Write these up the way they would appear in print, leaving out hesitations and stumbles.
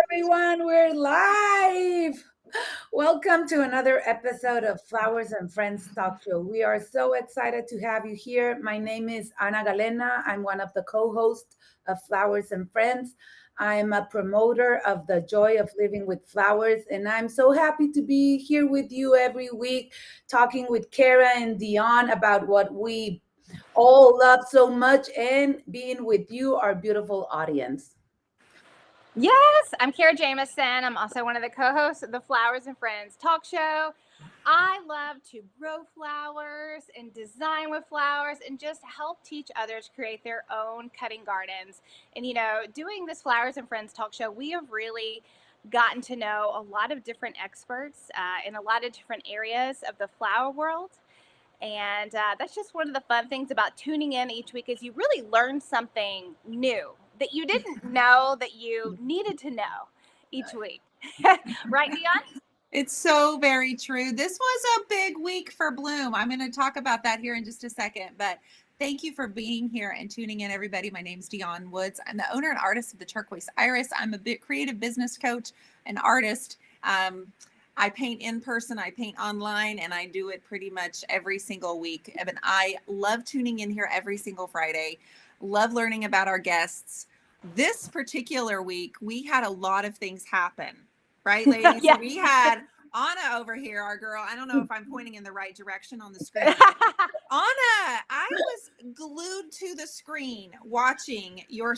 everyone. We're live. Welcome to another episode of Flowers and Friends Talk Show. We are so excited to have you here. My name is Ana Galena. I'm one of the co hosts of Flowers and Friends. I'm a promoter of the joy of living with flowers, and I'm so happy to be here with you every week, talking with Kara and Dion about what we all love so much and being with you, our beautiful audience. Yes, I'm Kara Jamison. I'm also one of the co-hosts of the Flowers and Friends talk show. I love to grow flowers and design with flowers and just help teach others create their own cutting gardens. And doing this Flowers and Friends talk show, we have really gotten to know a lot of different experts in a lot of different areas of the flower world. And that's just one of the fun things about tuning in each week is you really learn something new that you didn't know that you needed to know each week. Right, Dion? It's so very true. This was a big week for Bloom. I'm going to talk about that here in just a second, but thank you for being here and tuning in, everybody. My name's Dion Woods. I'm the owner and artist of the Turquoise Iris. I'm a creative business coach and artist. I paint in person, I paint online, and I do it pretty much every single week. And I love tuning in here every single Friday. Love learning about our guests. This particular week, we had a lot of things happen, right, ladies? Yeah. We had Anna over here, our girl. I don't know if I'm pointing in the right direction on the screen. Anna, I was glued to the screen watching your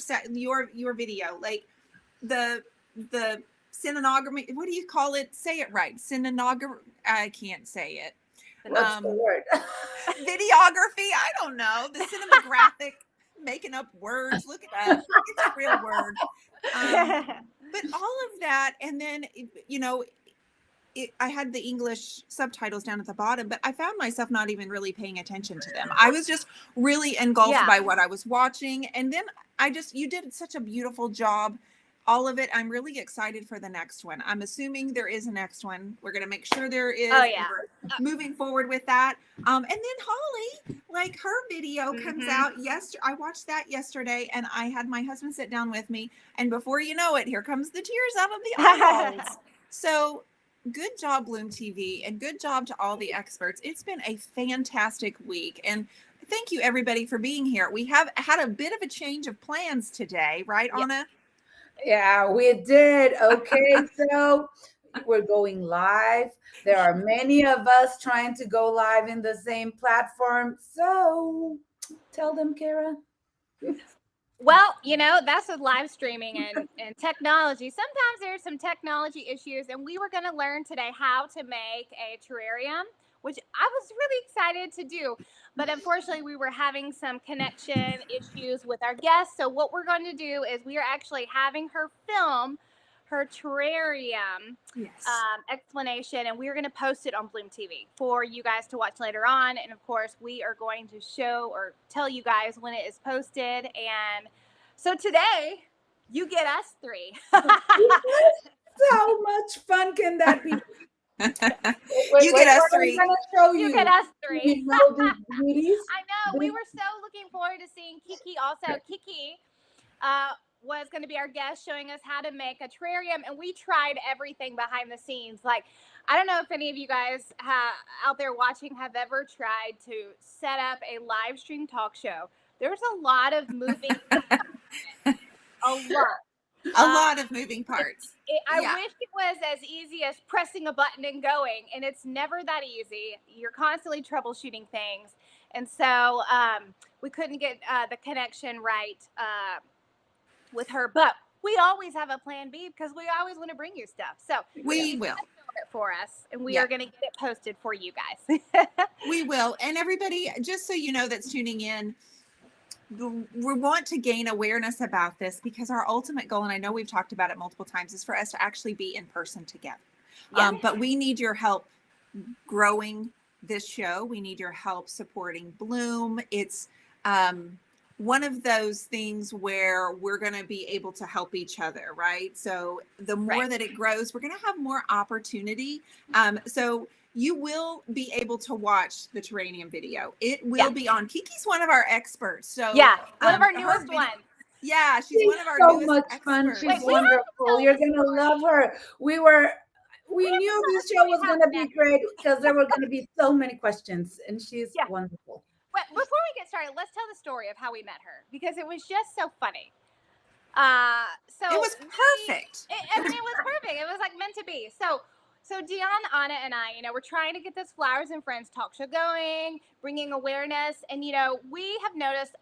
video, like the scenography. What do you call it? Say it right. Scenography. I can't say it. What's the word? Videography. I don't know. The cinematographic. Making up words. Look it up. It's a real word. But all of that, and then I had the English subtitles down at the bottom, but I found myself not even really paying attention to them. I was just really engulfed by what I was watching, and then you did such a beautiful job. All of it. I'm really excited for the next one. I'm assuming there is a next one. We're going to make sure there is. Oh, yeah. We're moving forward with that. And then Holly, like her video comes out yesterday. I watched that yesterday and I had my husband sit down with me. And before you know it, here comes the tears out of the eyeballs. So good job, Bloom TV, and good job to all the experts. It's been a fantastic week. And thank you, everybody, for being here. We have had a bit of a change of plans today, right, Anna? Yeah, we did. Okay, so we're going live. There are many of us trying to go live in the same platform. So tell them, Kara. Well, that's with live streaming and technology. Sometimes there's some technology issues, and we were going to learn today how to make a terrarium, which I was really excited to do. But unfortunately, we were having some connection issues with our guests. So what we're going to do is we are actually having her film her terrarium explanation, and we're going to post it on Bloom TV for you guys to watch later on. And of course, we are going to show or tell you guys when it is posted. And so today, you get us three. How much fun can that be? You get us three. You get us three. I know. We were so looking forward to seeing Kiki. Also, Kiki was going to be our guest, showing us how to make a terrarium, and we tried everything behind the scenes. Like, I don't know if any of you guys out there watching have ever tried to set up a live stream talk show. There's a lot of moving. A lot of moving parts. I wish it was as easy as pressing a button and going, and it's never that easy. You're constantly troubleshooting things, and so we couldn't get the connection right with her. But we always have a plan B because we always want to bring you stuff. So we will it for us, and we are going to get it posted for you guys. We will, and everybody, just so you know that's tuning in. We want to gain awareness about this because our ultimate goal, and I know we've talked about it multiple times, is for us to actually be in person together. But we need your help growing this show. We need your help supporting Bloom. It's one of those things where we're going to be able to help each other, right? So the more that it grows, we're going to have more opportunity. So you will be able to watch the terrarium video. It will be on. Kiki's one of our experts. So one of our newest ones. Yeah, she's She's one of our so newest much fun. experts. She's Wait, we have to wonderful. tell You're the gonna story. love her. We We have to knew tell this the show story was of how gonna we be met her. great because there were gonna be so many questions, and she's Yeah. wonderful. But before we get started, let's tell the story of how we met her because it was just so funny. It So was perfect. I mean, it was perfect. It was like meant to be. So Dion, Anna, and I, we're trying to get this Flowers and Friends talk show going, bringing awareness, and we have noticed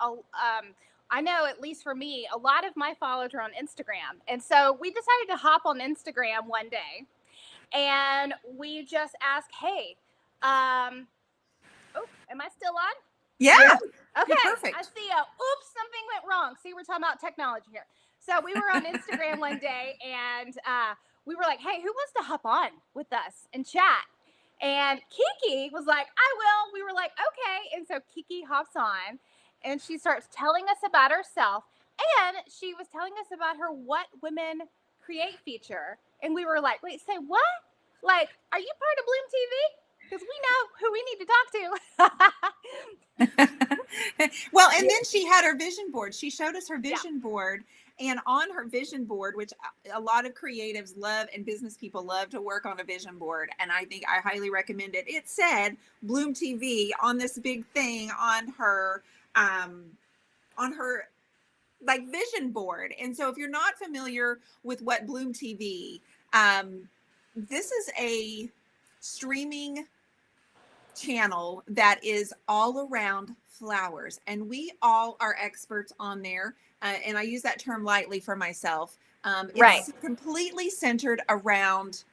I know at least for me, a lot of my followers are on Instagram, and so we decided to hop on Instagram one day, and we just asked, hey, oh, am I still on? Yeah, Yeah. you're Okay, I perfect. see. Oops, something went wrong. See, we're talking about technology here. So we were on Instagram one day, and we were like, "Hey, who wants to hop on with us and chat?" And Kiki was like, "I will." We were like, "Okay." And so Kiki hops on, and she starts telling us about herself, and she was telling us about her "What Women Create" feature, and we were like, "Wait, say what? Like, are you part of Bloom TV?" Because we know who we need to talk to. Well, and then she had her vision board. She showed us her Yeah. vision board. And on her vision board, which a lot of creatives love and business people love to work on a vision board, and I think I highly recommend it. It said Bloom TV on this big thing on her like vision board. And so if you're not familiar with what Bloom TV, this is a streaming channel that is all around flowers, and we all are experts on there, and I use that term lightly for myself. Right. It's completely centered around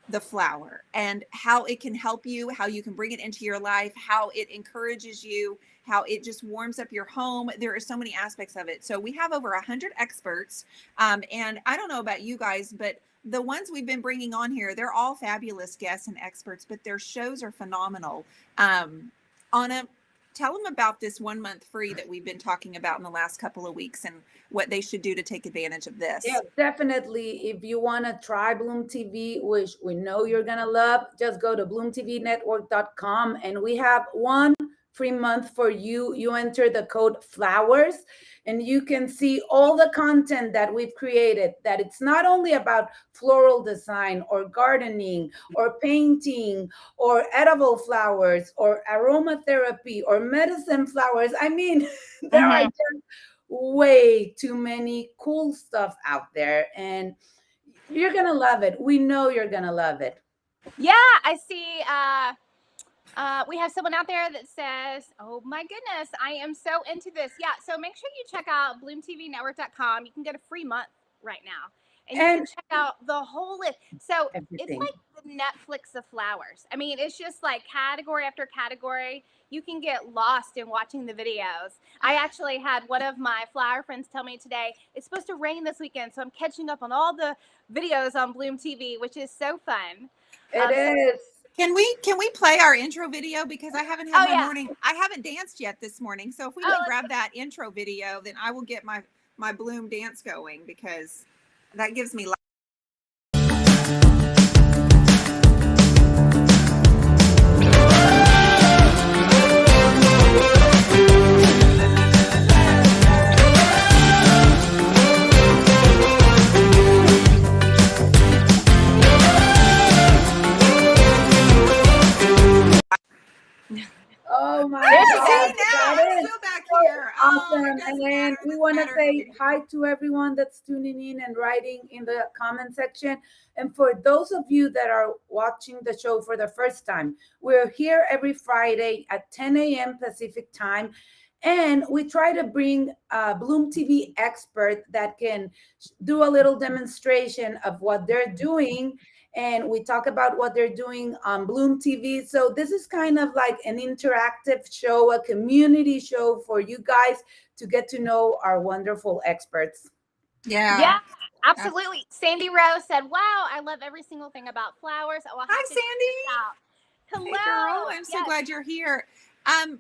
the flower and how it can help you, how you can bring it into your life, how it encourages you, how it just warms up your home. There are so many aspects of it. So we have over 100 experts, and I don't know about you guys, but the ones we've been bringing on here, they're all fabulous guests and experts, but their shows are phenomenal. Anna, tell them about this 1 month free that we've been talking about in the last couple of weeks and what they should do to take advantage of this. Yeah, definitely. If you want to try Bloom TV, which we know you're going to love, just go to bloomtvnetwork.com, and we have one free month for you. You enter the code FLOWERS, and you can see all the content that we've created, that it's not only about floral design or gardening or painting or edible flowers or aromatherapy or medicine flowers. I mean, there are just way too many cool stuff out there, and you're gonna love it. We know you're gonna love it. Yeah, I see. We have someone out there that says, "Oh my goodness, I am so into this." Yeah, so make sure you check out bloomtvnetwork.com. You can get a free month right now, and you can And check out the whole list. So it's everything. like the Netflix of flowers. I mean, it's just like category after category. You can get lost in watching the videos. I actually had one of my flower friends tell me today it's supposed to rain this weekend, so I'm catching up on all the videos on Bloom TV, which is so fun. It So is. Can we play our intro video, because I haven't had Oh my yeah. morning. I haven't danced yet this morning. So if we Oh, can let's grab that intro video, then I will get my Bloom dance going, because that gives me Oh my There she God, goes. now. that I'm is still back so here. Oh, it awesome. doesn't And matter. we It want to doesn't say matter. hi to everyone that's tuning in and writing in the comment section. And for those of you that are watching the show for the first time, we're here every Friday at 10 a.m. Pacific time. And we try to bring a Bloom TV expert that can do a little demonstration of what they're doing, and we talk about what they're doing on Bloom TV. So this is kind of like an interactive show, a community show for you guys to get to know our wonderful experts. Yeah, Yeah. absolutely. Sandy Rose said, "Wow, I love every single thing about flowers. I will have Hi, to check this Sandy. out." Hey girl, Hello. I'm so Yes. glad you're here.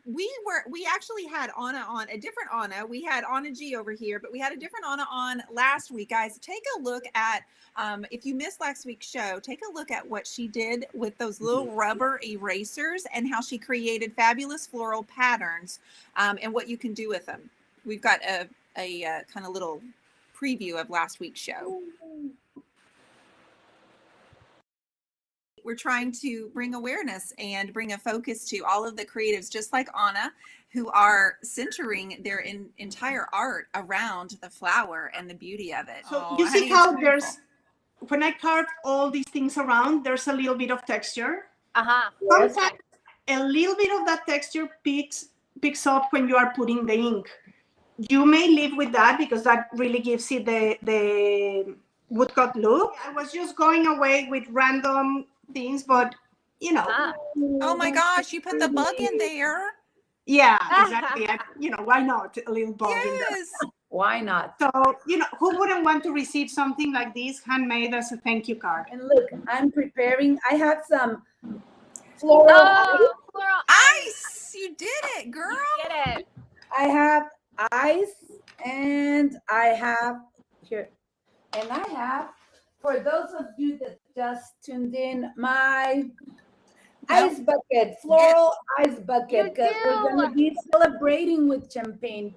We actually had Anna on, a different Anna. We had Anna G over here, but we had a different Anna on last week. Guys, take a look at, if you missed last week's show, take a look at what she did with those little rubber erasers and how she created fabulous floral patterns, and what you can do with them. We've got a a kind of little preview of last week's show. We're trying to bring awareness and bring a focus to all of the creatives, just like Anna, who are centering their entire art around the flower and the beauty of it. So you see how there's, when I carved all these things around, there's a little bit of texture. Yes. Sometimes a little bit of that texture picks up when you are putting the ink. You may live with that because that really gives it the woodcut look. I was just going away with random things, but you know. Oh my gosh, you put the bug in there. Yeah, exactly. Why not a little bug in there? Why not? So, who wouldn't want to receive something like this handmade as a thank you card? And look, I'm preparing. I have some floral ice. You did it, girl. You did it. I have ice, and I have here, and I have, for those of you that just tuned in, my ice bucket, floral ice bucket, because we're going to be celebrating with champagne.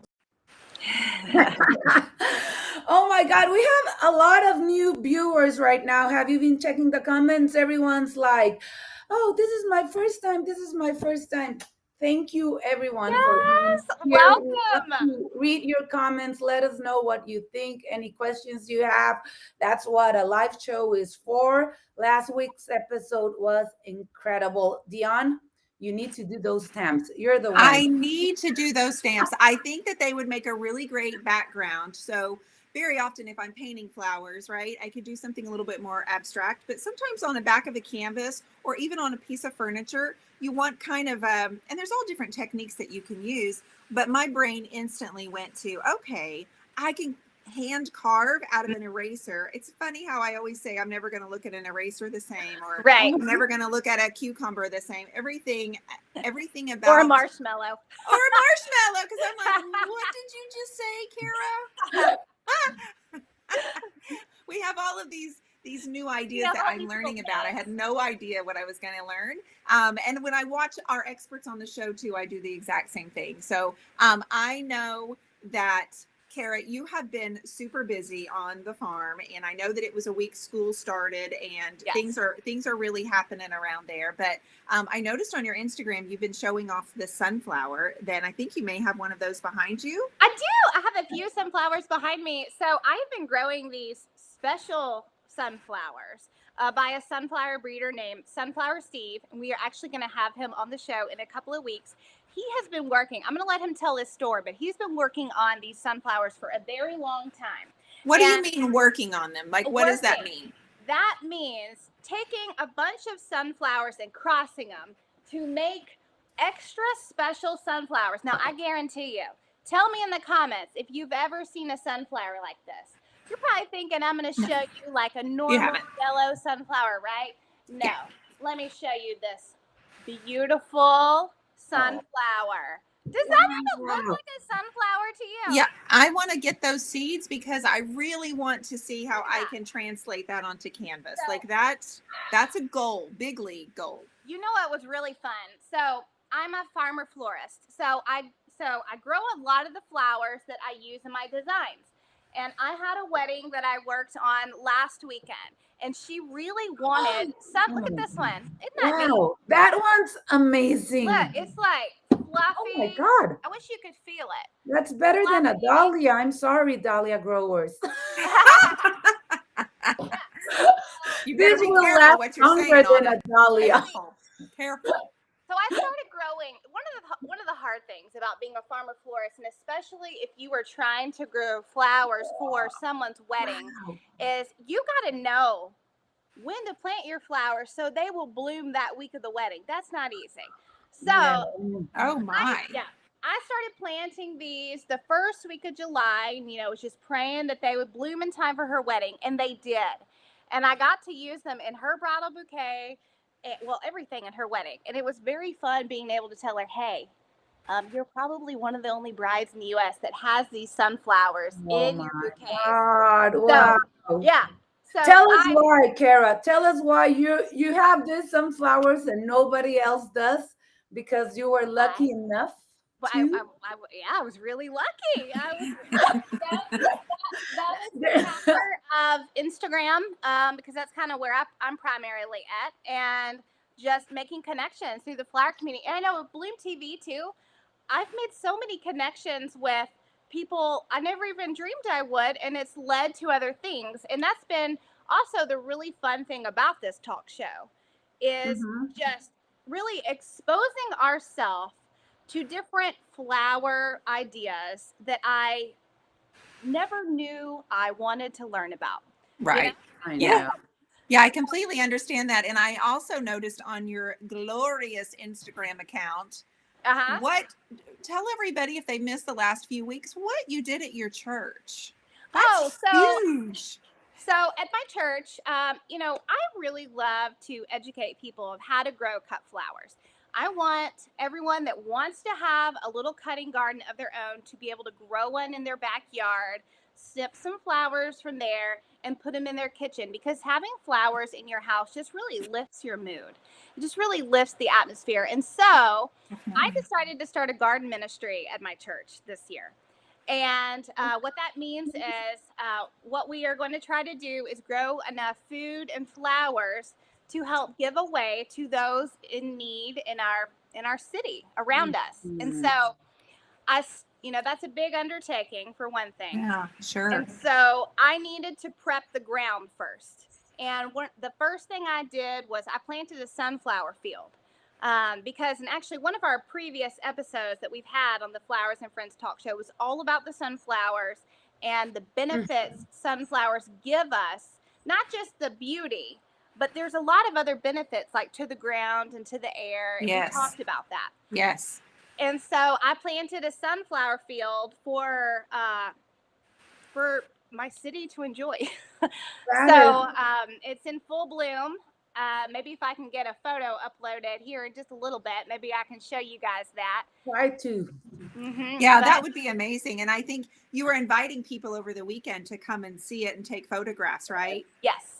Oh my God, we have a lot of new viewers right now. Have you been checking the comments? Everyone's like, oh, this is my first time. This is my first time. Thank you, everyone, for being here. Welcome. Read your comments. Let us know what you think. Any questions you have. That's what a live show is for. Last week's episode was incredible. Dion, you need to do those stamps. You're the one. I need to do those stamps. I think that they would make a really great background. So very often if I'm painting flowers, right, I could do something a little bit more abstract, but sometimes on the back of a canvas or even on a piece of furniture, you want kind of, and there's all different techniques that you can use, but my brain instantly went to, okay, I can hand carve out of an eraser. It's funny how I always say I'm never going to look at an eraser the same, or I'm never going to look at a cucumber the same. Everything about, or a marshmallow, because I'm like, what did you just say, Kara? We have all of these new ideas that I'm learning about. I had no idea what I was going to learn. And when I watch our experts on the show too, I do the exact same thing. So I know that, Kara, you have been super busy on the farm, and I know that it was a week school started, and things are really happening around there. But I noticed on your Instagram you've been showing off the sunflower. Then I think you may have one of those behind you. I do. I have a few sunflowers behind me. So I've been growing these special sunflowers by a sunflower breeder named Sunflower Steve, and we are actually going to have him on the show in a couple of weeks. He has been working, I'm going to let him tell his story, but he's been working on these sunflowers for a very long time. What do you mean working on them? Like, what does that mean? That means taking a bunch of sunflowers and crossing them to make extra special sunflowers. Now, I guarantee you, tell me in the comments if you've ever seen a sunflower like this. You're probably thinking I'm going to show you like a normal yellow sunflower, right? No. Yeah. Let me show you this beautiful sunflower. Does that even look like a sunflower to you? Yeah, I want to get those seeds because I really want to see how I can translate that onto canvas. So, like that's a goal, big league goal. You know what was really fun? So I'm a farmer florist. So I grow a lot of the flowers that I use in my designs. And I had a wedding that I worked on last weekend, and she really wanted some. Look at this one. Isn't that neat? That one's amazing. Look, it's like fluffy. Oh my God. I wish you could feel it. That's better than a dahlia. I'm sorry, dahlia growers. You better be careful what you're saying. Than a dahlia. Careful. So I started growing. One of the hard things about being a farmer florist, and especially if you were trying to grow flowers for someone's wedding, is you got to know when to plant your flowers so they will bloom that week of the wedding. That's not easy. So, I started planting these the first week of July. Was just praying that they would bloom in time for her wedding, and they did. And I got to use them in her bridal bouquet. Everything in her wedding. And it was very fun being able to tell her, hey, you're probably one of the only brides in the U.S. that has these sunflowers in your bouquet. God, wow. So, yeah. So tell us why, Kara. Tell us why you have these sunflowers and nobody else does, because you were lucky enough. But Two? I was really lucky. That was the power of Instagram, because that's kind of where I'm primarily at, and just making connections through the flower community. And I know with Bloom TV too, I've made so many connections with people I never even dreamed I would, and it's led to other things. And that's been also the really fun thing about this talk show is Mhm. just really exposing ourselves to different flower ideas that I never knew I wanted to learn about. Right. I Yeah. know. Yeah, I completely understand that. And I also noticed on your glorious Instagram account, Uh-huh. tell everybody if they missed the last few weeks, what you did at your church. Oh, That's so huge. So at my church, I really love to educate people of how to grow cut flowers. I want everyone that wants to have a little cutting garden of their own to be able to grow one in their backyard, snip some flowers from there, and put them in their kitchen, because having flowers in your house just really lifts your mood. It just really lifts the atmosphere. And so I decided to start a garden ministry at my church this year. And what that means is what we are going to try to do is grow enough food and flowers to help give away to those in need in our city around us. And Mhm. so that's a big undertaking for one thing. Yeah, sure. And so I needed to prep the ground first. And the first thing I did was I planted a sunflower field. And actually, one of our previous episodes that we've had on the Flowers and Friends talk show was all about the sunflowers and the benefits sunflowers give us, not just the beauty, but there's a lot of other benefits, like to the ground and to the air. And we Yes. talked about that. Yes. And so I planted a sunflower field for my city to enjoy. So it's in full bloom. Maybe if I can get a photo uploaded here in just a little bit, maybe I can show you guys that. Try to. Yeah, that would be amazing. And I think you were inviting people over the weekend to come and see it and take photographs, right? Yes.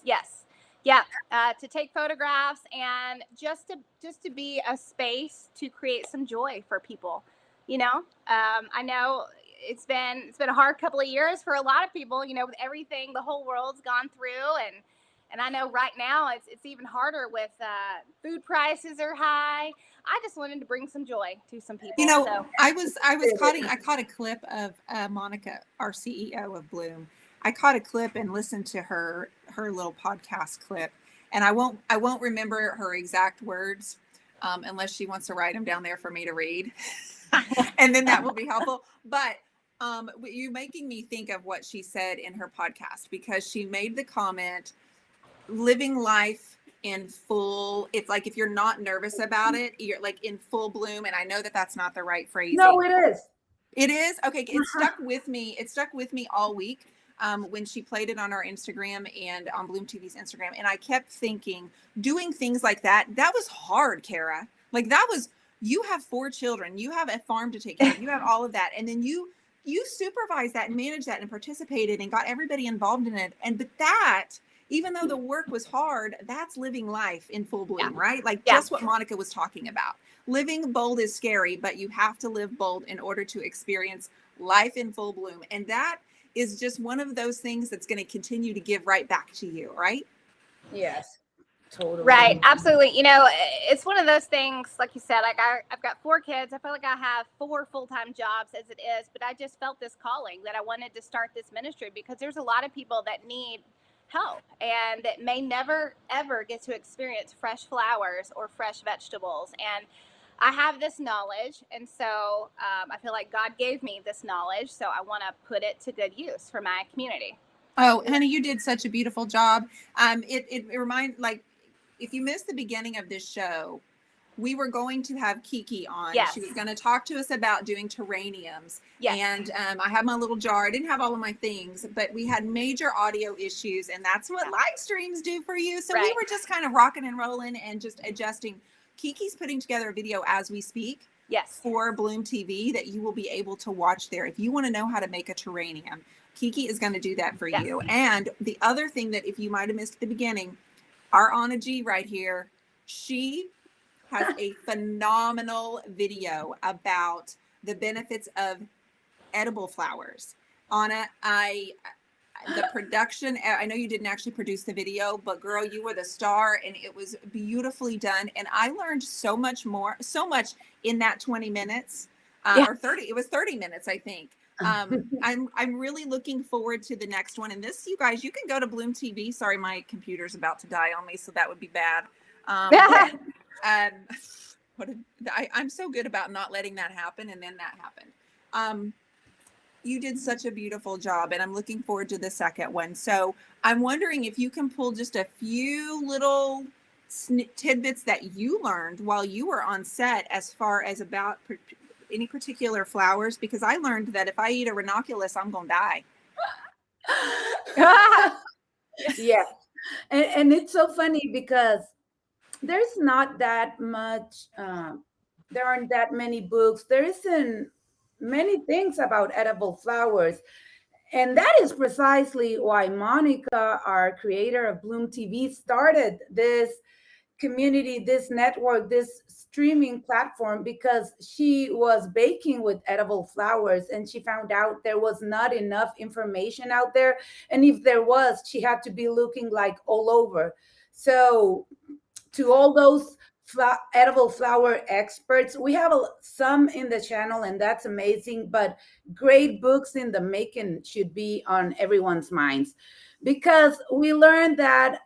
Yeah, to take photographs and just to be a space to create some joy for people. I know it's been a hard couple of years for a lot of people. With everything the whole world's gone through, and I know right now it's even harder with food prices are high. I just wanted to bring some joy to some people. I caught a clip of Monica, our CEO of Bloom. I caught a clip and listened to her little podcast clip, and I won't remember her exact words unless she wants to write them down there for me to read, and then that will be helpful. But you're making me think of what she said in her podcast, because she made the comment, living life in full, it's like if you're not nervous about it, you're like in full bloom. And I know that that's not the right phrasing. No, it is. It is? Okay. It stuck with me. It stuck with me all week when she played it on our Instagram and on Bloom TV's Instagram. And I kept thinking, doing things like that was hard, Kara. Like you have 4 children, you have a farm to take care of, you have all of that. And then you supervised that and managed that and participated and got everybody involved in it. But that, even though the work was hard, that's living life in full bloom, right? Like just what Monica was talking about. Living bold is scary, but you have to live bold in order to experience life in full bloom. And that is just one of those things that's going to continue to give right back to you, right? Yes, totally. Right, absolutely. It's one of those things, like you said, like I've got 4 kids. I feel like I have 4 full-time jobs as it is, but I just felt this calling that I wanted to start this ministry because there's a lot of people that need help and that may never ever get to experience fresh flowers or fresh vegetables. And I have this knowledge, and so I feel like God gave me this knowledge, so I want to put it to good use for my community. Oh, honey, you did such a beautiful job. It reminds, like, if you missed the beginning of this show, we were going to have Kiki on. Yes. She was going to talk to us about doing terrariums. Yes. And I had my little jar. I didn't have all of my things, but we had major audio issues, and that's what live streams do for you. So we were just kind of rocking and rolling and just adjusting. Kiki's putting together a video as we speak. Yes. For Bloom TV that you will be able to watch there. If you want to know how to make a terrarium, Kiki is going to do that for you. And the other thing that if you might have missed at the beginning, our Anna G right here, she has a phenomenal video about the benefits of edible flowers. Anna, the production, I know you didn't actually produce the video, but girl, you were the star and it was beautifully done. And I learned so much in that 20 minutes or 30, it was 30 minutes, I think. I'm really looking forward to the next one. And this, you guys, you can go to Bloom TV. Sorry, my computer's about to die on me, so that would be bad. I'm so good about not letting that happen, and then that happened. You did such a beautiful job, and I'm looking forward to the second one. So I'm wondering if you can pull just a few little tidbits that you learned while you were on set as far as about any particular flowers, because I learned that if I eat a ranunculus, I'm going to die. Yeah. And it's so funny because there's not that much, there aren't that many books. There isn't many things about edible flowers. And that is precisely why Monica, our creator of Bloom TV, started this community, this network, this streaming platform, because she was baking with edible flowers and she found out there was not enough information out there. And if there was, she had to be looking like all over. So to all those edible flower experts, we have some in the channel, and that's amazing, but great books in the making should be on everyone's minds, because we learned that,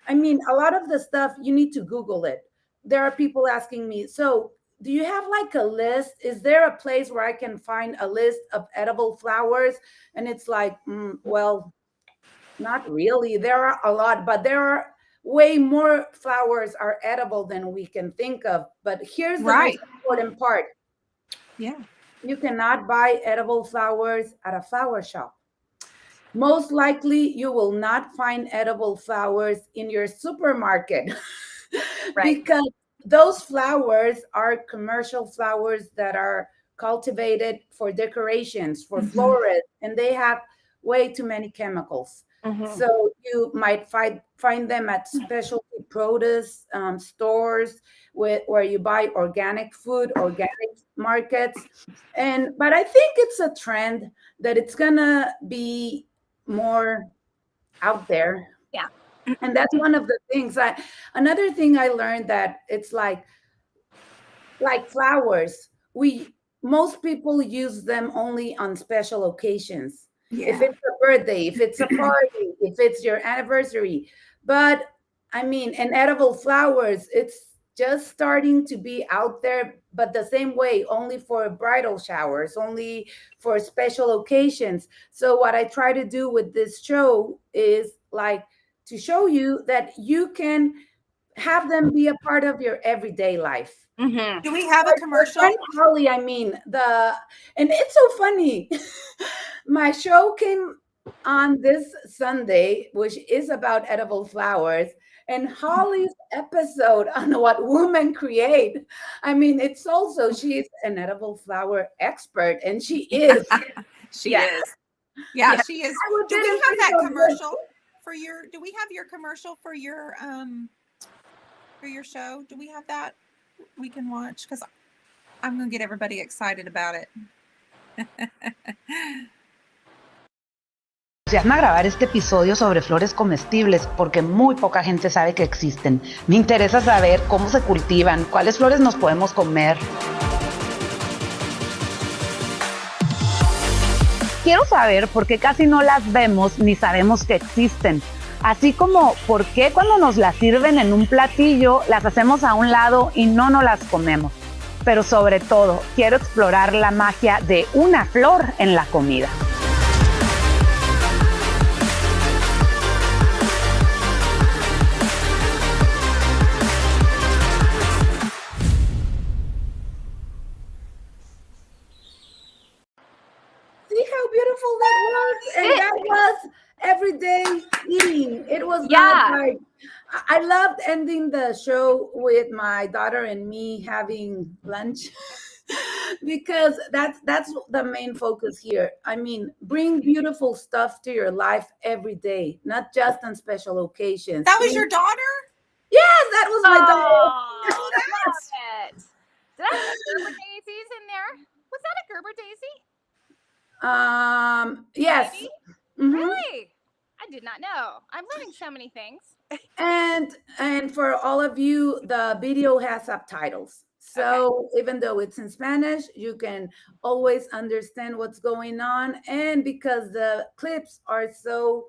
I mean, a lot of the stuff you need to Google it. There are people asking me, so do you have like a list? Is there a place where I can find a list of edible flowers? And it's like, well, not really. There are a lot, but there are way more flowers are edible than we can think of. But here's the most important part. Yeah. You cannot buy edible flowers at a flower shop. Most likely, you will not find edible flowers in your supermarket because those flowers are commercial flowers that are cultivated for decorations, for florists, and they have way too many chemicals. So you might find them at specialty produce stores where you buy organic food, organic markets. But I think it's a trend that it's gonna be more out there. Yeah. And that's one of the things. Another thing I learned, that it's like flowers. Most people use them only on special occasions. Yeah. If it's a birthday, if it's a party, if it's your anniversary. But I mean, and edible flowers, it's just starting to be out there, but the same way, only for bridal showers, only for special occasions. So what I try to do with this show is like to show you that you can have them be a part of your everyday life. Do we have a commercial? Holly, I mean, and it's so funny. My show came on this Sunday, which is about edible flowers, and Holly's episode on what women create. I mean, it's also, she's an edible flower expert, and she is. She is. Yeah, she is. Do we have that commercial for your? Do we have your commercial for your show? Do we have that we can watch? Because I'm gonna get everybody excited about it. Entusiasma grabar este episodio sobre flores comestibles porque muy poca gente sabe que existen. Me interesa saber cómo se cultivan, cuáles flores nos podemos comer. Quiero saber por qué casi no las vemos ni sabemos que existen. Así como por qué cuando nos las sirven en un platillo las hacemos a un lado y no nos las comemos. Pero sobre todo, quiero explorar la magia de una flor en la comida. See how beautiful that was? And that was everyday eating. It was not like, I loved ending the show with my daughter and me having lunch because that's the main focus here. I mean, bring beautiful stuff to your life every day, not just on special occasions. That was your daughter? Yes, that was my daughter. I love it. Did I have the daisies in there? Was that a Gerber daisy? Yes. Maybe? Mhm. Really? I did not know. I'm learning so many things. And for all of you, the video has subtitles. So even though it's in Spanish, you can always understand what's going on. And because the clips are so,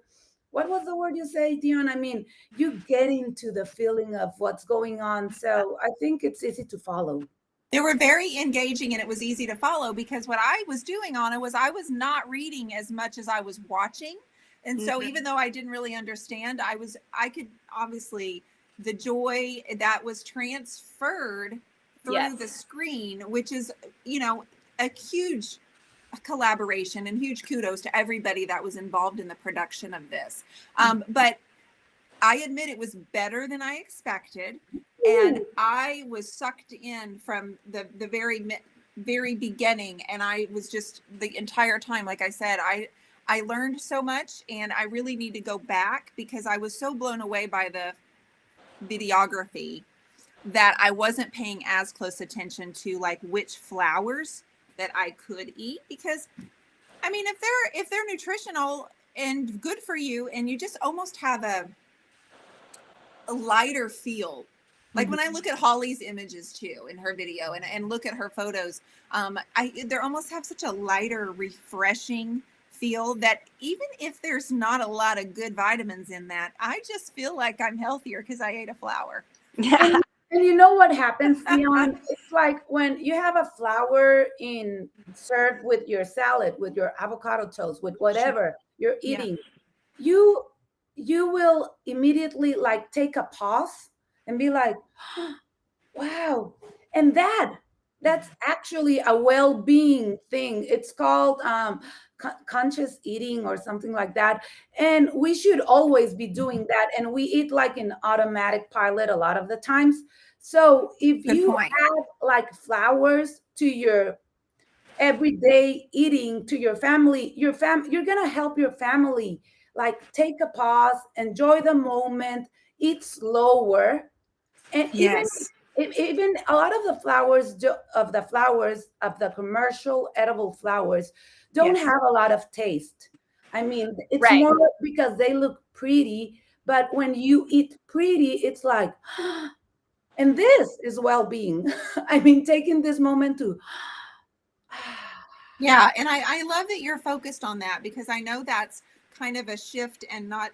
what was the word you say, Dion? I mean, you get into the feeling of what's going on. So I think it's easy to follow. They were very engaging and it was easy to follow because what I was doing on it was I was not reading as much as I was watching. And so even though I didn't really understand, I could obviously the joy that was transferred through the screen, which is, you know, a huge collaboration and huge kudos to everybody that was involved in the production of this. But I admit it was better than I expected. And I was sucked in from the very beginning. And I was just the entire time, like I said, I learned so much and I really need to go back because I was so blown away by the videography that I wasn't paying as close attention to like which flowers that I could eat. Because I mean, if they're nutritional and good for you and you just almost have a lighter feel. Like when I look at Holly's images too in her video and look at her photos, they almost have such a lighter, refreshing feel that even if there's not a lot of good vitamins in that, I just feel like I'm healthier because I ate a flower. And you know what happens, Dion? It's like when you have a flower in served with your salad, with your avocado toast, with whatever you're eating, you will immediately like take a pause and be like, wow. And that's actually a well-being thing. It's called conscious eating or something like that. And we should always be doing that. And we eat like an automatic pilot a lot of the times. So if Good you point. add like flowers to your everyday eating to your family, you're gonna help your family like take a pause, enjoy the moment, eat slower, and Yes. even a lot of the flowers of the commercial edible flowers don't have a lot of taste. I mean, it's more because they look pretty, but when you eat pretty, it's like, and this is well-being. I mean, taking this moment to Yeah, and I love that you're focused on that because I know that's kind of a shift and not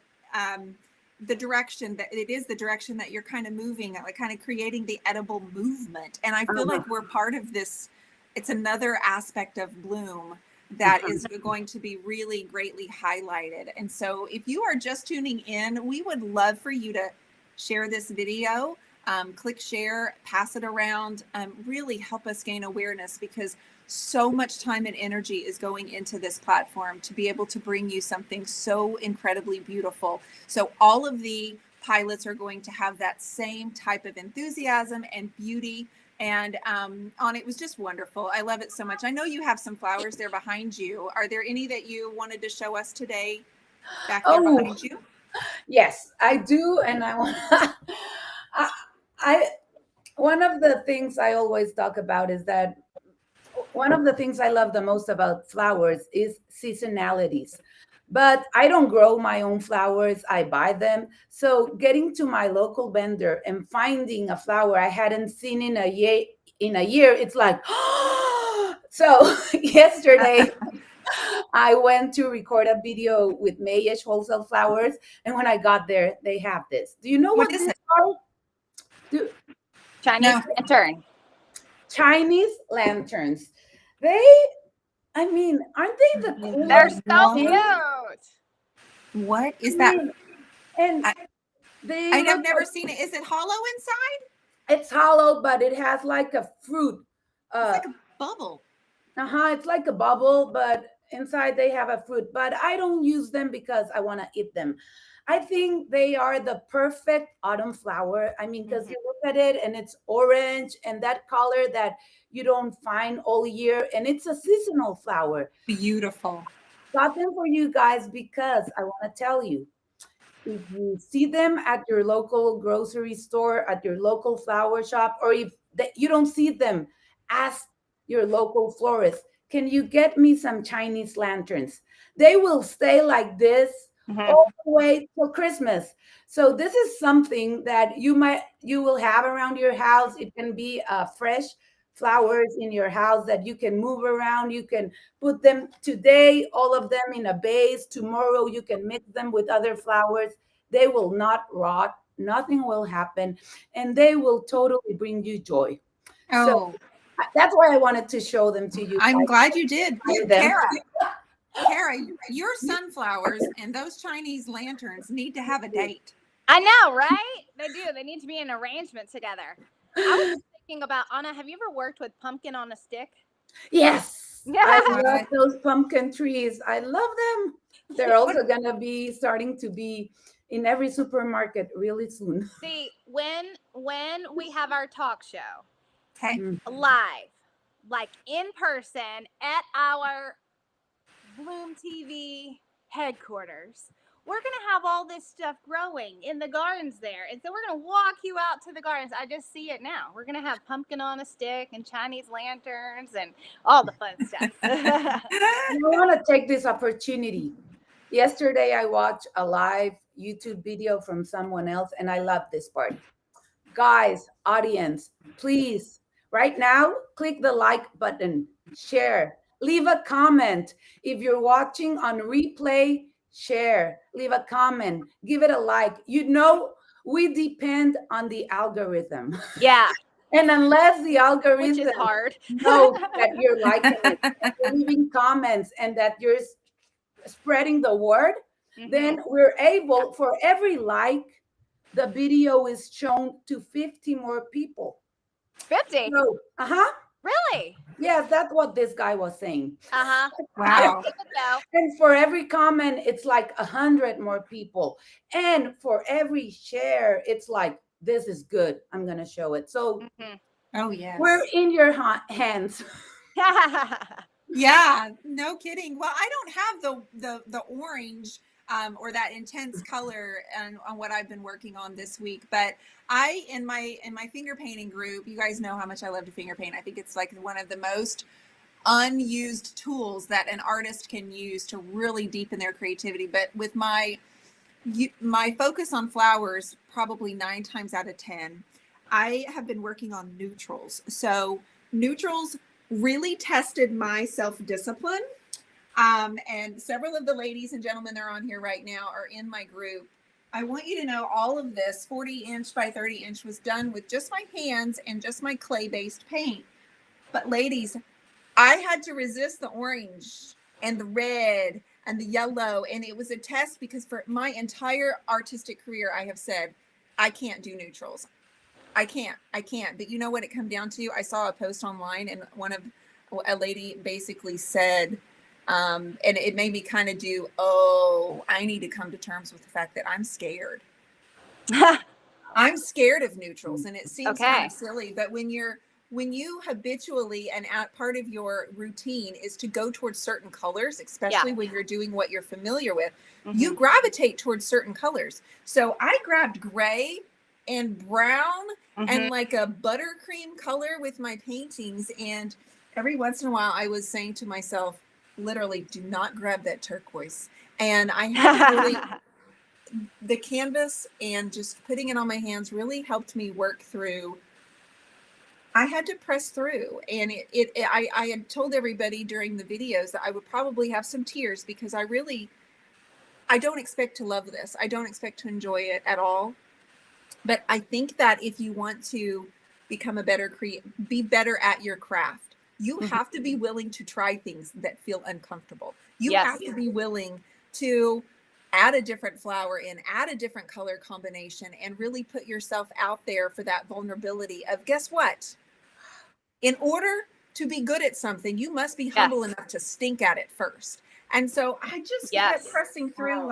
the direction that it is the direction that you're kind of moving at, like kind of creating the edible movement. And I feel like we're part of this. It's another aspect of Bloom that is going to be really greatly highlighted. And so if you are just tuning in, we would love for you to share this video, click share, pass it around, really help us gain awareness because so much time and energy is going into this platform to be able to bring you something so incredibly beautiful. So all of the pilots are going to have that same type of enthusiasm and beauty. And on it was just wonderful. I love it so much. I know you have some flowers there behind you. Are there any that you wanted to show us today back there behind you? Yes, I do. And I want I one of the things I always talk about is that one of the things I love the most about flowers is seasonalities. But I don't grow my own flowers, I buy them. So getting to my local vendor and finding a flower I hadn't seen in a year, it's like, so yesterday I went to record a video with Mayish Wholesale Flowers, and when I got there, they have this. Do you know what is these it? are? Chinese lantern. Chinese lanterns. I mean, aren't they the coolest? They're so thing? cute. What is that? And I they have never seen it. Is it hollow inside? it's hollow, but it has like a fruit. It's like a bubble. It's like a bubble, but inside they have a fruit. But I don't use them because I want to eat them. I think they are the perfect autumn flower. I mean, because you look at it and it's orange and that color that you don't find all year, and it's a seasonal flower. Beautiful. Got them for you guys because I want to tell you, if you see them at your local grocery store, at your local flower shop, or if you don't see them, ask your local florist, can you get me some Chinese lanterns? They will stay like this all the way till Christmas. So this is something that you will have around your house. It can be fresh flowers in your house that you can move around. You can put them today, all of them in a vase. Tomorrow you can mix them with other flowers. They will not rot. Nothing will happen, and they will totally bring you joy. So Oh, that's why I wanted to show them to you I'm guys. glad you did. Them. Kara, your sunflowers and those Chinese lanterns need to have a date. I know, right? They do. They need to be in arrangement together. I was just thinking about, Anna, have you ever worked with pumpkin on a stick? Yes. I What? love those pumpkin trees. I love them. They're also going to be starting to be in every supermarket really soon. See, when we have our talk show Okay. live, like in person at our Bloom TV headquarters, we're going to have all this stuff growing in the gardens there. And so we're going to walk you out to the gardens. I just see it now. We're going to have pumpkin on a stick and Chinese lanterns and all the fun stuff. And I want to take this opportunity. Yesterday, I watched a live YouTube video from someone else, and I love this part. Guys, audience, please, right now, click the like button, share, leave a comment. If you're watching on replay, share, leave a comment, give it a like. You know, we depend on the algorithm. Yeah. And unless the algorithm Which is hard. knows that you're liking it, that you're leaving comments, and that you're spreading the word, then we're able, for every like, the video is shown to 50 more people. 50? So, Really? Yes, that's what this guy was saying. Wow. And for every comment, it's like 100 more people. And for every share, it's like, this is good. I'm going to show it. So Oh, yes. we're in your hands. Yeah, no kidding. Well, I don't have the orange or that intense color on what I've been working on this week, but I in my finger painting group, you guys know how much I love to finger paint. I think it's like one of the most unused tools that an artist can use to really deepen their creativity. But with my focus on flowers, probably 9 times out of 10, I have been working on neutrals. So neutrals really tested my self-discipline. And several of the ladies and gentlemen that are on here right now are in my group. I want you to know all of this 40-inch by 30-inch was done with just my hands and just my clay-based paint. But ladies, I had to resist the orange and the red and the yellow. And it was a test because for my entire artistic career, I have said, I can't do neutrals. I can't. But you know what it come down to? I saw a post online and a lady basically said, and it made me kind of do, I need to come to terms with the fact that I'm scared. I'm scared of neutrals, and it seems kind of silly, but when you habitually and part of your routine is to go towards certain colors, especially when you're doing what you're familiar with, you gravitate towards certain colors. So I grabbed gray and brown and like a buttercream color with my paintings. And every once in a while I was saying to myself, literally, do not grab that turquoise. And I had to really, the canvas and just putting it on my hands really helped me work through. I had to press through, and I had told everybody during the videos that I would probably have some tears because I don't expect to love this. I don't expect to enjoy it at all. But I think that if you want to become be better at your craft, you have to be willing to try things that feel uncomfortable. You have to be willing to add a different flower in, add a different color combination, and really put yourself out there for that vulnerability of, guess what? In order to be good at something, you must be humble enough to stink at it first. And so I just kept pressing through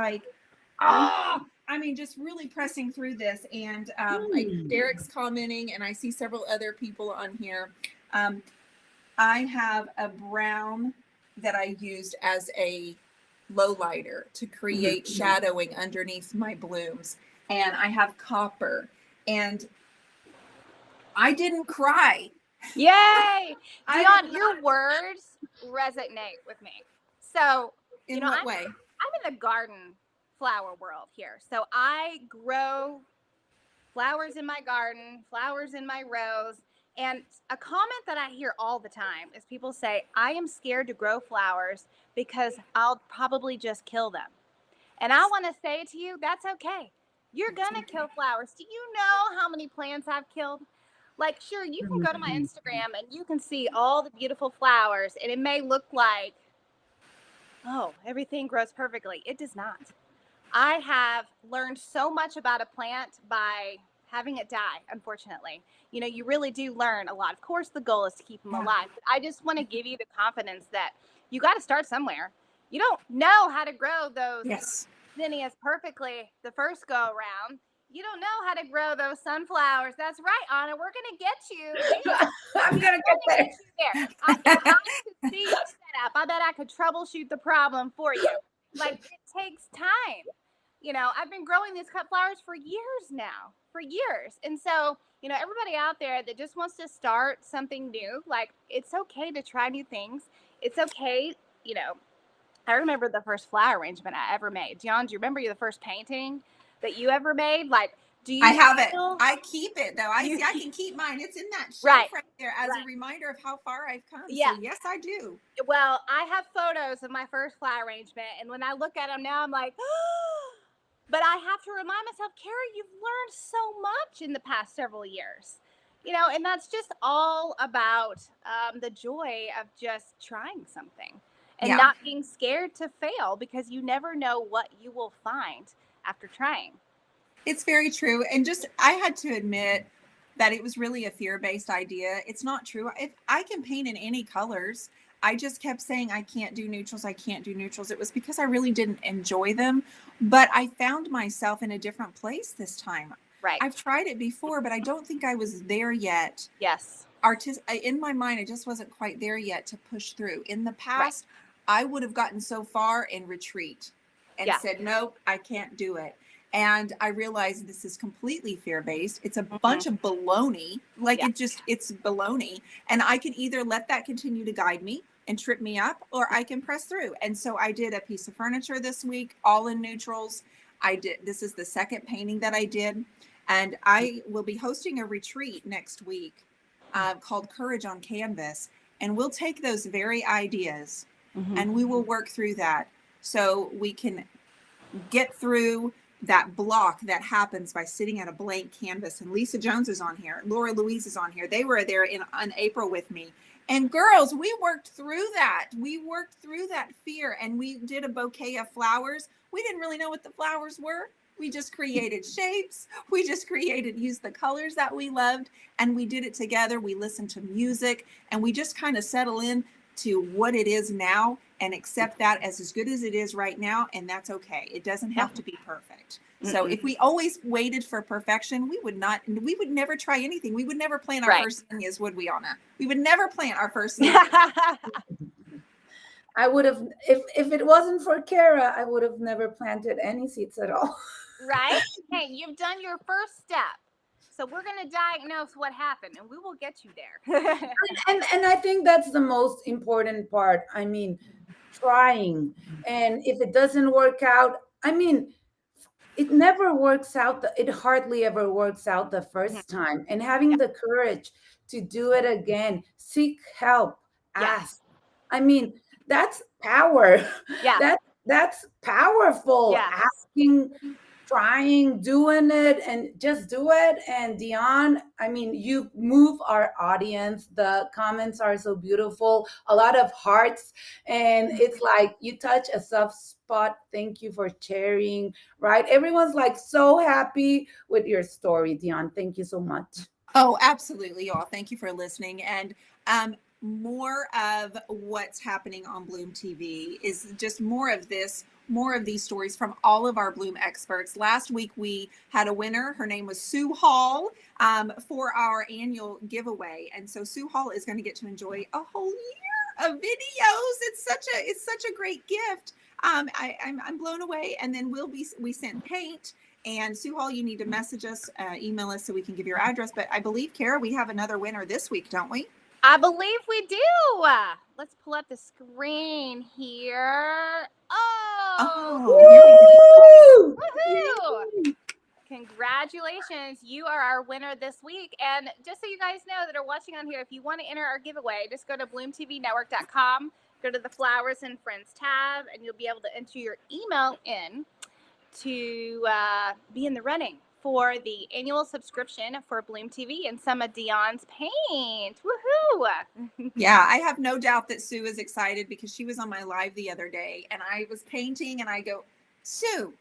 just really pressing through this. And like Derek's commenting, and I see several other people on here. I have a brown that I used as a lowlighter to create shadowing underneath my blooms. And I have copper. And I didn't cry Yay! I Dion, did your not- words resonate with me. So, In what way? I'm in the garden flower world here. So I grow flowers in my garden, flowers in my rows. And a comment that I hear all the time is people say, I am scared to grow flowers because I'll probably just kill them. And I want to say to you, that's okay. You're going to kill flowers. Do you know how many plants I've killed? Like, sure, you can go to my Instagram and you can see all the beautiful flowers, and it may look like, oh, everything grows perfectly. It does not. I have learned so much about a plant by having it die, unfortunately. You know, you really do learn a lot. Of course, the goal is to keep them alive. But I just want to give you the confidence that you got to start somewhere. You don't know how to grow those zinnias perfectly the first go around. You don't know how to grow those sunflowers. That's right, Anna. We're going to get you. I'm gonna get there. Get you there. If I could see your setup, I bet I could troubleshoot the problem for you. Like, it takes time. You know, I've been growing these cut flowers for years now, for years. And so, you know, everybody out there that just wants to start something new, like, it's okay to try new things. It's okay, you know. I remember the first flower arrangement I ever made. Dion, do you remember the first painting that you ever made? Like, do you I have it. feel- I keep it though. I can keep mine. It's in that shelf Right. right there as a reminder of how far I've come. Yeah. So yes, I do. Well, I have photos of my first flower arrangement, and when I look at them now, I'm like, oh. But I have to remind myself, Carrie, you've learned so much in the past several years. You know, and that's just all about the joy of just trying something and not being scared to fail, because you never know what you will find after trying. It's very true. And just, I had to admit that it was really a fear-based idea. It's not true. If I can paint in any colors, I just kept saying, I can't do neutrals. I can't do neutrals. It was because I really didn't enjoy them, but I found myself in a different place this time. Right. I've tried it before, but I don't think I was there yet. Yes. In my mind, I just wasn't quite there yet to push through. In the past, I would have gotten so far and retreat and said, nope, I can't do it. And I realized this is completely fear-based. It's a bunch of baloney. Like it's baloney. And I can either let that continue to guide me and trip me up, or I can press through. And so I did a piece of furniture this week, all in neutrals. This is the second painting that I did. And I will be hosting a retreat next week called Courage on Canvas. And we'll take those very ideas and we will work through that so we can get through that block that happens by sitting at a blank canvas. And Lisa Jones is on here. Laura Louise is on here. They were there in April with me. And girls, we worked through that. We worked through that fear, and we did a bouquet of flowers. We didn't really know what the flowers were. We just created shapes. We just used the colors that we loved, and we did it together. We listened to music, and we just kind of settle in to what it is now and accept that as good as it is right now. And that's okay. It doesn't have to be perfect. So if we always waited for perfection, we would never try anything. We would never plant our first zinnias, would we, Anna? We would never plant our first zinnias. I would have, if it wasn't for Kara, I would have never planted any seeds at all. Right? Hey, you've done your first step. So we're going to diagnose what happened, and we will get you there. and I think that's the most important part. I mean, trying. And if it doesn't work out, I mean, it never works out. It hardly ever works out the first time. And having the courage to do it again, seek help, ask. I mean, that's power. Yeah. That's powerful. Yeah. Asking, trying, doing it, and just do it. And Dion, I mean, you move our audience. The comments are so beautiful, a lot of hearts, and it's like you touch a soft spot. Thank you for sharing, right? Everyone's like so happy with your story, Dion. Thank you so much. Oh, absolutely, y'all. Thank you for listening. And more of what's happening on Bloom TV is just more of these stories from all of our Bloom experts. Last week, we had a winner. Her name was Sue Hall for our annual giveaway. And so Sue Hall is going to get to enjoy a whole year of videos. It's such a great gift. I'm blown away. And then we sent paint And Sue Hall, you need to message us, email us so we can give your address. But I believe, Kara, we have another winner this week, don't we? I believe we do. Let's pull up the screen here. Oh, here we go. Woohoo! Congratulations. You are our winner this week. And just so you guys know that are watching on here, if you want to enter our giveaway, just go to bloomtvnetwork.com, go to the Flowers and Friends tab, and you'll be able to enter your email in to be in the running for the annual subscription for Bloom TV and some of Dion's paint. Woohoo! Yeah, I have no doubt that Sue is excited because she was on my live the other day and I was painting and I go, Sue,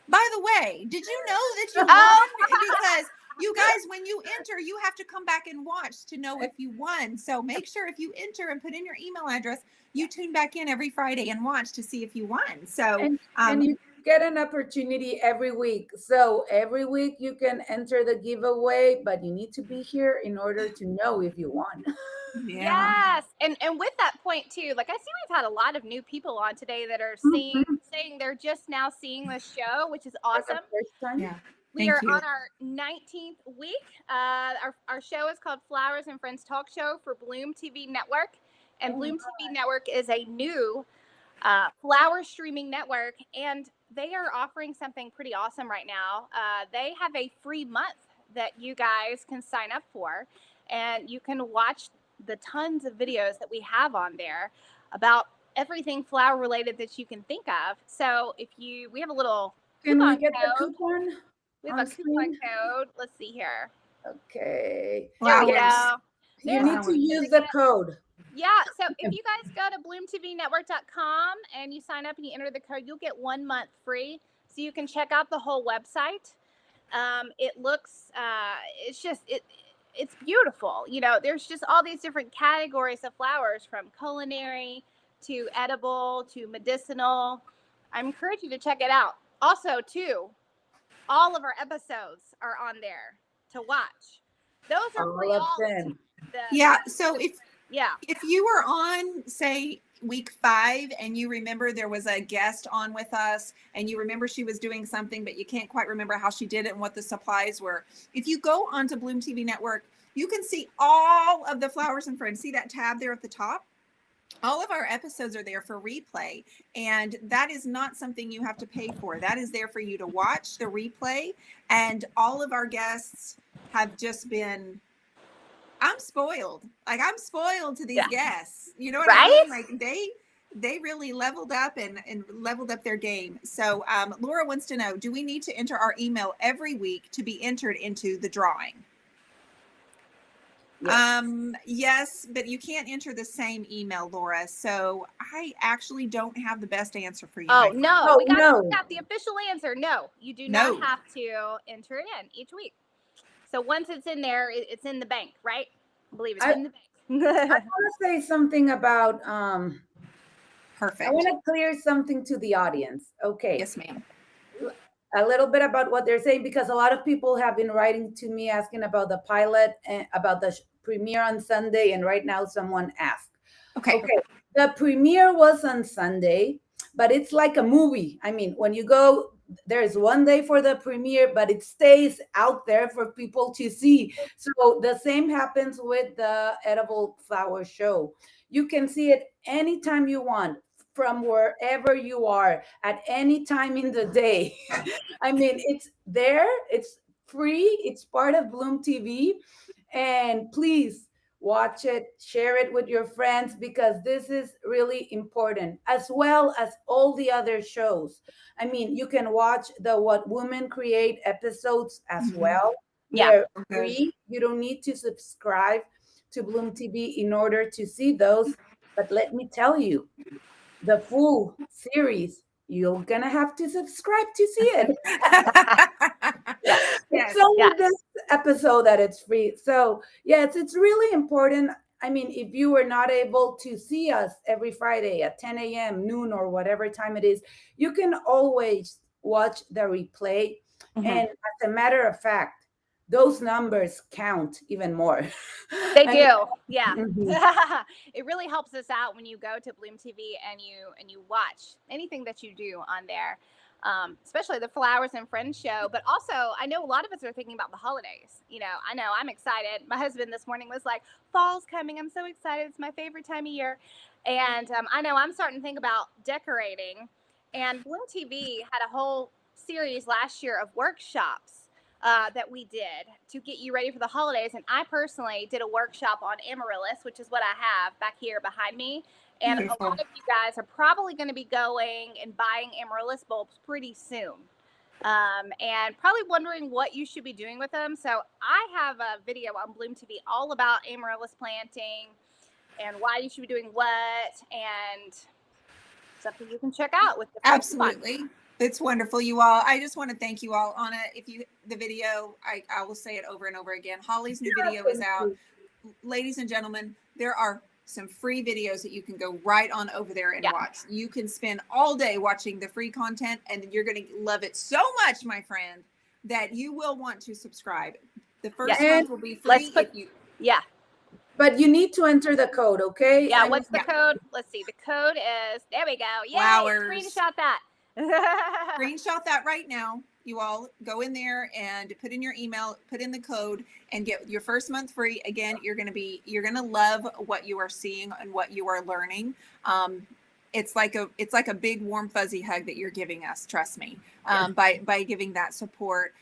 by the way, did you know that you won? Because you guys, when you enter, you have to come back and watch to know if you won. So make sure if you enter and put in your email address, you tune back in every Friday and watch to see if you won. So and you get an opportunity every week. So every week you can enter the giveaway, but you need to be here in order to know if you won. Yes. And with that point too, like I see we've had a lot of new people on today that are saying they're just now seeing the show, which is awesome. First time. yeah. We are on our 19th week. Our show is called Flowers and Friends Talk Show for Bloom TV Network. And Bloom TV Network is a new flower streaming network. And they are offering something pretty awesome right now. They have a free month that you guys can sign up for. And you can watch the tons of videos that we have on there about everything flower related that you can think of. So we have a little Can we coupon get the code. coupon? We have a coupon code. Let's see here. Okay. There we Flowers. go. You need to use the code. Yeah. So if you guys go to bloomtvnetwork.com and you sign up and you enter the code, you'll get 1 month free. So you can check out the whole website. It looks, it's beautiful. You know, there's just all these different categories of flowers from culinary to edible to medicinal. I encourage you to check it out. Also, too, all of our episodes are on there to watch. Those are free. All of them. Yeah. So if if you were on, say, week 5 and you remember there was a guest on with us and you remember she was doing something, but you can't quite remember how she did it and what the supplies were. If you go onto Bloom TV Network, you can see all of the Flowers and Friends. See that tab there at the top? All of our episodes are there for replay, and that is not something you have to pay for. That is there for you to watch the replay, and all of our guests have just been, I'm spoiled. Like, I'm spoiled to these guests. You know what I mean? Like, they really leveled up and leveled up their game. So Laura wants to know, do we need to enter our email every week to be entered into the drawing? Yes, but you can't enter the same email, Laura. So I actually don't have the best answer for you. Oh, no. We got the official answer. No, you do not have to enter it in each week. So once it's in there, it's in the bank, right? I believe it's in the bank. I want to say something about perfect. I want to clear something to the audience. Okay. Yes, ma'am. A little bit about what they're saying, because a lot of people have been writing to me asking about the pilot and about the premiere on Sunday, and right now someone asked. Okay. The premiere was on Sunday, but it's like a movie. I mean, when you go, there's one day for the premiere, but it stays out there for people to see. So the same happens with the edible flower show. You can see it anytime you want, from wherever you are, at any time in the day. I mean, it's there, it's free, it's part of Bloom TV. And please watch it, share it with your friends, because this is really important, as well as all the other shows. I mean, you can watch the What Women Create episodes as well. They're free. You don't need to subscribe to Bloom TV in order to see those. But let me tell you, the full series, you're gonna have to subscribe to see it. It's only this episode that it's free. So yes, it's really important. I mean, if you were not able to see us every Friday at 10 a.m., noon, or whatever time it is, you can always watch the replay. And as a matter of fact, those numbers count even more. They do. Yeah. It really helps us out when you go to Bloom TV and you watch anything that you do on there. especially the Flowers and Friends show. But also, I know a lot of us are thinking about the holidays. I know I'm excited. My husband this morning was like, fall's coming. I'm so excited. It's my favorite time of year. And I know I'm starting to think about decorating. And Bloom TV had a whole series last year of workshops that we did to get you ready for the holidays. And I personally did a workshop on amaryllis, which is what I have back here behind me. And Beautiful. a lot of you guys are probably going to be going and buying amaryllis bulbs pretty soon. And probably wondering what you should be doing with them. So I have a video on Bloom TV all about amaryllis planting and why you should be doing what, and something you can check out with the Absolutely. It's wonderful, you all. I just want to thank you all. Anna, the video, I will say it over and over again. Holly's new video is out. Ladies and gentlemen, there are some free videos that you can go right on over there and watch. You can spend all day watching the free content, and you're going to love it so much, my friend, that you will want to subscribe. The first month will be free. But you need to enter the code, okay? Yeah, what's the code? Let's see. The code is, there we go. Yay, Flowers. Screenshot that. Screenshot that right now. You all go in there and put in your email, put in the code, and get your first month free. Again, you're going to love what you are seeing and what you are learning. It's like a big warm fuzzy hug that you're giving us. Trust me, by giving that support.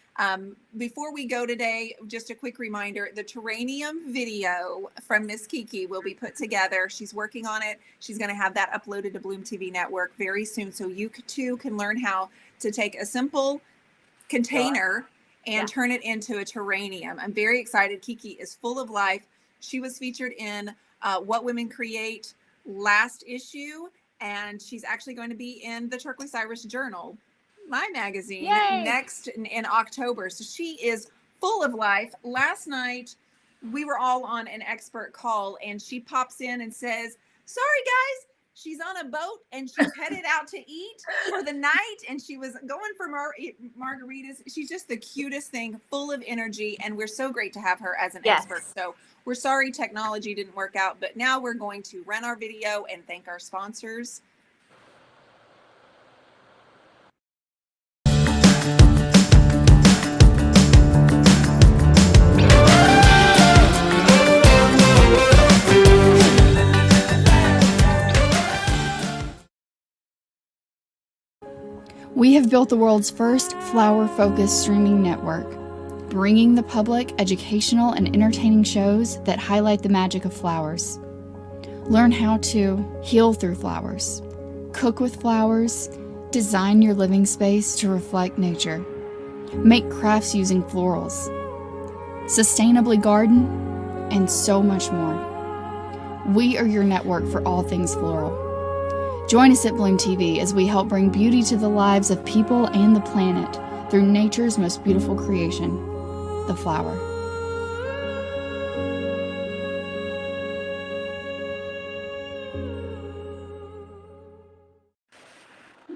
Before we go today, just a quick reminder, the Terrarium video from Miss Kiki will be put together. She's working on it. She's going to have that uploaded to Bloom TV Network very soon. So you too can learn how to take a simple container and turn it into a terrarium. I'm very excited. Kiki is full of life. She was featured in What Women Create last issue, and she's actually going to be in the Turquoise Iris Journal, my magazine, next in October. So she is full of life. Last night, we were all on an expert call, and she pops in and says, sorry, guys, she's on a boat and she's headed out to eat for the night, and she was going for margaritas. She's just the cutest thing, full of energy, and we're so great to have her as an expert. So we're sorry technology didn't work out, but now we're going to run our video and thank our sponsors. We have built the world's first flower-focused streaming network, bringing the public educational and entertaining shows that highlight the magic of flowers. Learn how to heal through flowers, cook with flowers, design your living space to reflect nature, make crafts using florals, sustainably garden, and so much more. We are your network for all things floral. Join us at Bloom TV as we help bring beauty to the lives of people and the planet through nature's most beautiful creation, the flower.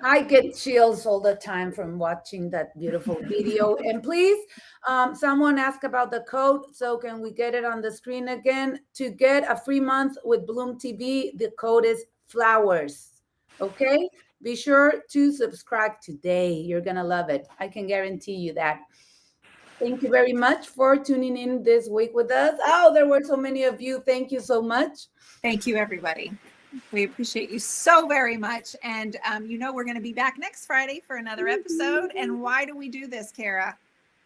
I get chills all the time from watching that beautiful video. And please, someone asked about the code, so can we get it on the screen again? To get a free month with Bloom TV, the code is flowers. Okay, be sure to subscribe today. You're gonna love it. I can guarantee you that. Thank you very much for tuning in this week with us. Oh, there were so many of you. Thank you so much. Thank you, everybody. We appreciate you so very much. And we're going to be back next Friday for another episode. And why do we do this, Kara?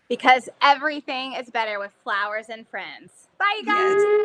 Because everything is better with flowers and friends. Bye, you guys.